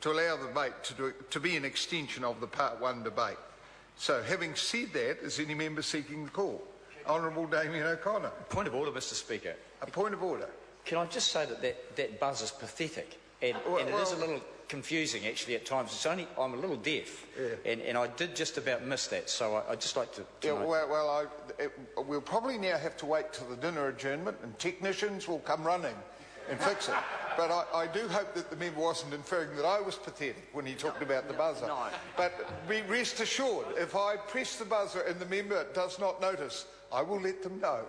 to allow the debate to be an extension of the Part 1 debate. So, having said that, is any member seeking the call? Honourable Damien O'Connor. Point of order, Mr Speaker. A point of order. Can I just say that buzz is pathetic, and it is a little confusing actually at times. It's only I'm a little deaf, and I did just about miss that. So I'd just like to. We'll probably now have to wait till the dinner adjournment, and technicians will come running and fix it. But I do hope that the member wasn't inferring that I was pathetic when he talked about the buzzer. No. But be rest assured, if I press the buzzer and the member does not notice, I will let them know.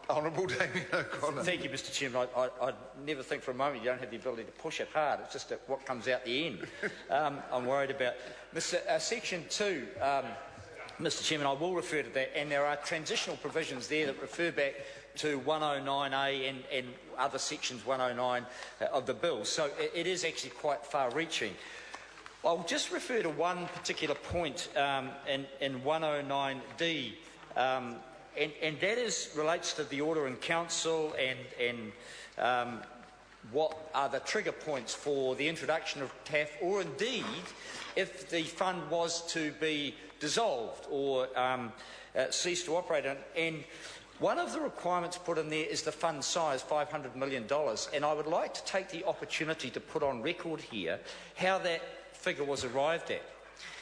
Honourable Damien O'Connor. Thank you, Mr Chairman. I never think for a moment you don't have the ability to push it hard. It's just what comes out the end I'm worried about. Section 2, Mr Chairman, I will refer to that, and there are transitional provisions there that refer back to 109A and other sections 109 of the bill. So it is actually quite far-reaching. I'll just refer to one particular point in 109D, and that relates to the Order in Council and what are the trigger points for the introduction of TAF, or indeed if the fund was to be dissolved or cease to operate. And one of the requirements put in there is the fund size, $500 million, and I would like to take the opportunity to put on record here how that figure was arrived at.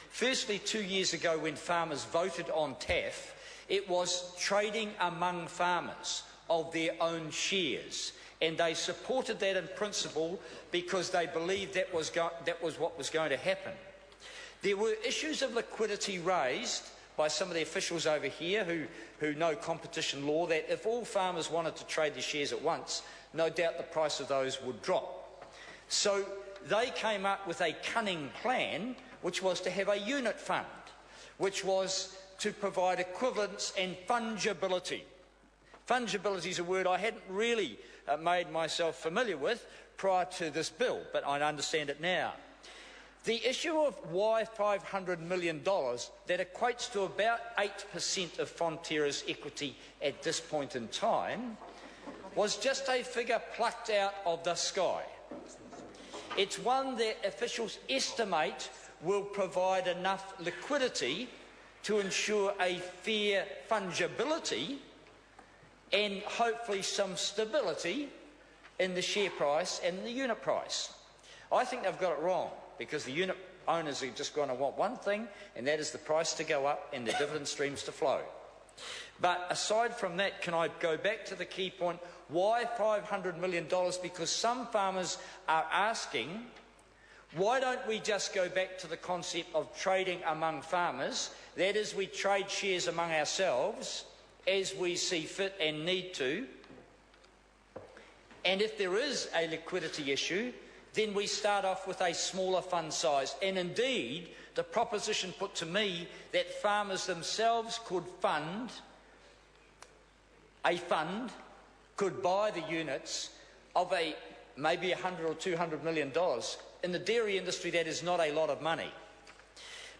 Firstly, 2 years ago when farmers voted on TAF, it was trading among farmers of their own shares, and they supported that in principle because they believed that was what was going to happen. There were issues of liquidity raised by some of the officials over here who know competition law, that if all farmers wanted to trade their shares at once, no doubt the price of those would drop. So they came up with a cunning plan, which was to have a unit fund, which was to provide equivalence and fungibility. Fungibility is a word I hadn't really made myself familiar with prior to this bill, but I understand it now. The issue of why $500 million, that equates to about 8% of Fonterra's equity at this point in time, was just a figure plucked out of the sky. It's one that officials estimate will provide enough liquidity to ensure a fair fungibility and hopefully some stability in the share price and the unit price. I think they've got it wrong, because the unit owners are just going to want one thing, and that is the price to go up and the dividend streams to flow. But aside from that, can I go back to the key point? Why $500 million? Because some farmers are asking, why don't we just go back to the concept of trading among farmers? That is, we trade shares among ourselves as we see fit and need to. And if there is a liquidity issue, then we start off with a smaller fund size. And indeed, the proposition put to me that farmers themselves could fund a fund, could buy the units of maybe $100 or $200 million. In the dairy industry, that is not a lot of money.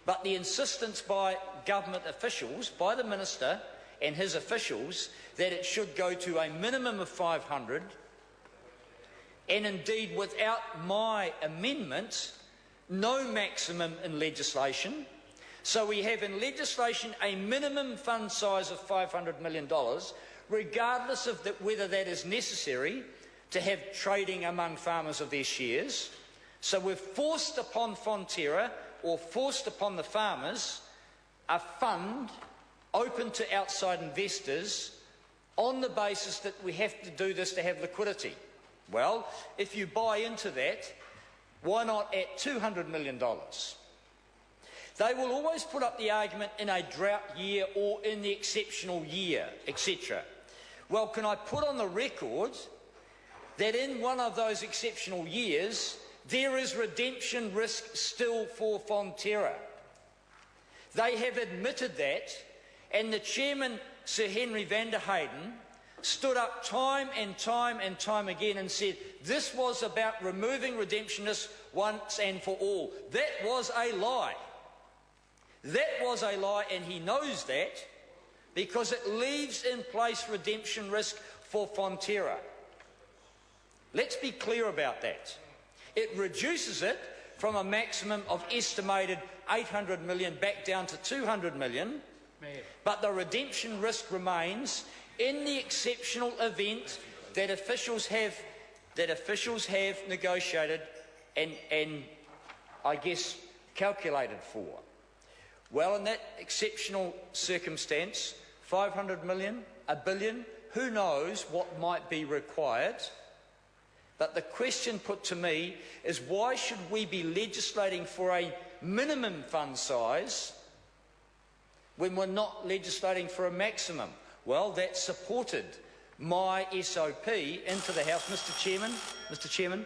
But the insistence by government officials, by the Minister and his officials, that it should go to a minimum of 500, and indeed without my amendment, no maximum in legislation. So we have in legislation a minimum fund size of $500 million, regardless of whether that is necessary to have trading among farmers of their shares. So we've forced upon Fonterra, or forced upon the farmers, a fund open to outside investors on the basis that we have to do this to have liquidity. Well, if you buy into that, why not at $200 million? They will always put up the argument in a drought year or in the exceptional year, etc. Well, can I put on the record that in one of those exceptional years, there is redemption risk still for Fonterra? They have admitted that, and the chairman, Sir Henry van der Heyden, stood up time and time again and said this was about removing redemption risk once and for all. That was a lie. That was a lie, and he knows that, because it leaves in place redemption risk for Fonterra. Let's be clear about that. It reduces it from a maximum of estimated 800 million back down to 200 million, but the redemption risk remains in the exceptional event that officials have negotiated and I guess calculated for. Well, in that exceptional circumstance, 500 million, a billion, who knows what might be required. But the question put to me is, why should we be legislating for a minimum fund size when we're not legislating for a maximum? Well, that supported my SOP into the House. Mr. Chairman,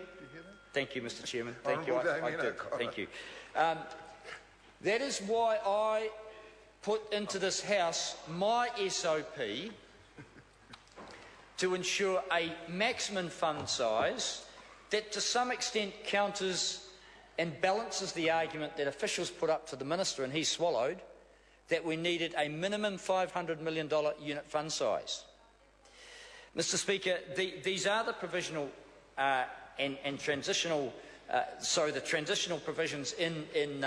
thank you, Mr. Chairman. Thank you. I did. Thank you. That is why I put into this House my SOP to ensure a maximum fund size that to some extent counters and balances the argument that officials put up to the Minister, and he swallowed, that we needed a minimum $500 million unit fund size. Mr. Speaker, these are the provisional and transitional, the transitional provisions in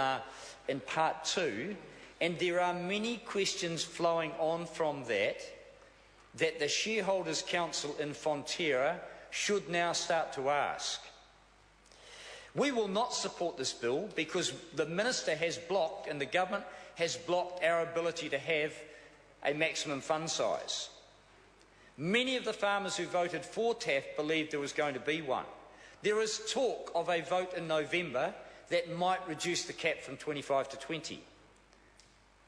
Part 2, and there are many questions flowing on from that the Shareholders' Council in Fonterra should now start to ask. We will not support this bill because the Minister has blocked and the Government has blocked our ability to have a maximum fund size. Many of the farmers who voted for TAF believed there was going to be one. There is talk of a vote in November that might reduce the cap from 25 to 20.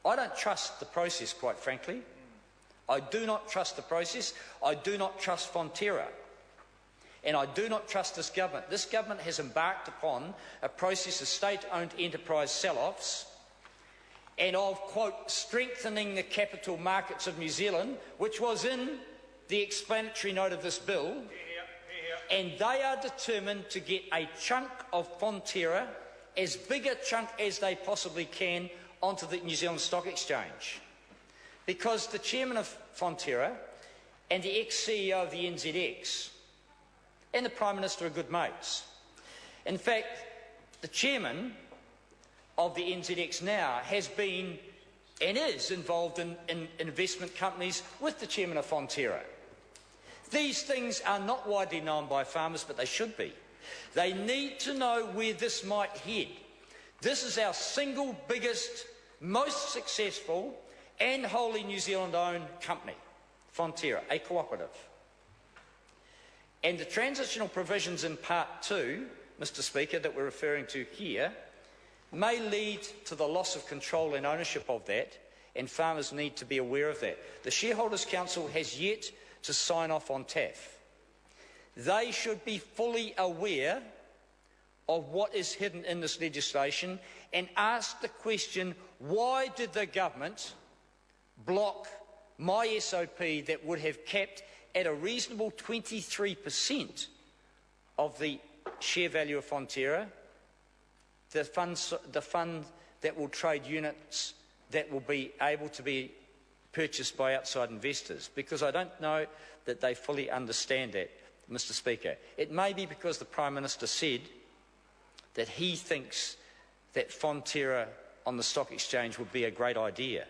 I don't trust the process, quite frankly. I do not trust the process. I do not trust Fonterra. And I do not trust this government. This government has embarked upon a process of state-owned enterprise sell-offs and of, quote, strengthening the capital markets of New Zealand, which was in the explanatory note of this bill. And they are determined to get a chunk of Fonterra, as big a chunk as they possibly can, onto the New Zealand Stock Exchange. Because the chairman of Fonterra and the ex-CEO of the NZX and the Prime Minister are good mates. In fact, the chairman of the NZX now has been and is involved in investment companies with the chairman of Fonterra. These things are not widely known by farmers, but they should be. They need to know where this might head. This is our single biggest, most successful and wholly New Zealand-owned company, Fonterra, a cooperative. And the transitional provisions in Part 2, Mr. Speaker, that we're referring to here, may lead to the loss of control and ownership of that, and farmers need to be aware of that. The Shareholders' Council has yet to sign off on TAF. They should be fully aware of what is hidden in this legislation and ask the question, why did the government block my SOP that would have capped at a reasonable 23% of the share value of Fonterra, the fund that will trade units that will be able to be purchased by outside investors? Because I don't know that they fully understand that, Mr. Speaker. It may be because the Prime Minister said that he thinks that Fonterra on the stock exchange would be a great idea.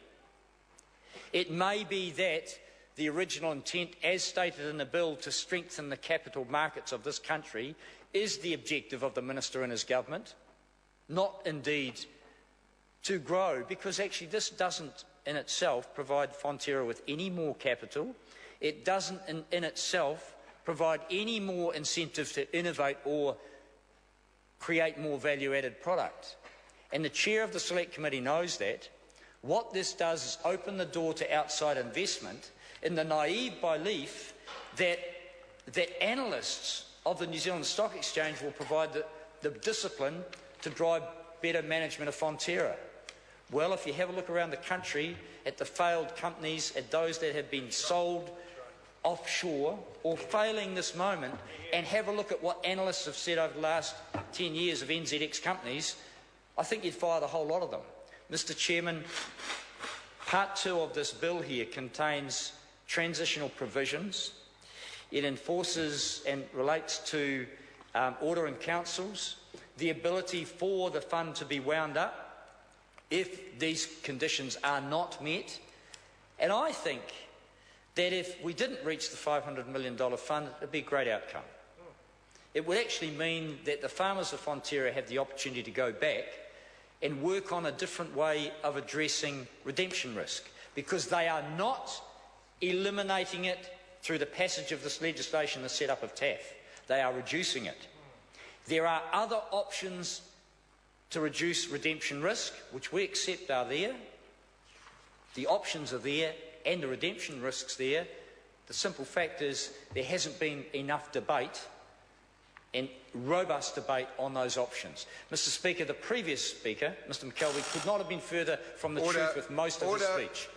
It may be that the original intent, as stated in the bill, to strengthen the capital markets of this country is the objective of the Minister and his government, not indeed to grow, because actually this doesn't in itself provide Fonterra with any more capital. It doesn't in itself provide any more incentive to innovate or create more value-added product. And the chair of the Select Committee knows that. What this does is open the door to outside investment in the naive belief that analysts of the New Zealand Stock Exchange will provide the discipline to drive better management of Fonterra. Well, if you have a look around the country at the failed companies, at those that have been sold offshore or failing this moment, and have a look at what analysts have said over the last 10 years of NZX companies, I think you'd fire the whole lot of them. Mr. Chairman, Part 2 of this bill here contains transitional provisions. It enforces and relates to ordering councils. the ability for the fund to be wound up if these conditions are not met. And I think that if we didn't reach the $500 million fund, it would be a great outcome. It would actually mean that the farmers of Fonterra have the opportunity to go back and work on a different way of addressing redemption risk, because they are not eliminating it through the passage of this legislation, the set-up of TAF. They are reducing it. There are other options to reduce redemption risk, which we accept are there. The options are there and the redemption risks there. The simple fact is there hasn't been enough debate and robust debate on those options. Mr. Speaker, the previous speaker, Mr. McKelvey, could not have been further from the truth with most of his speech.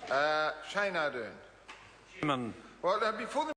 Shane Ardern. Chairman. Well, before the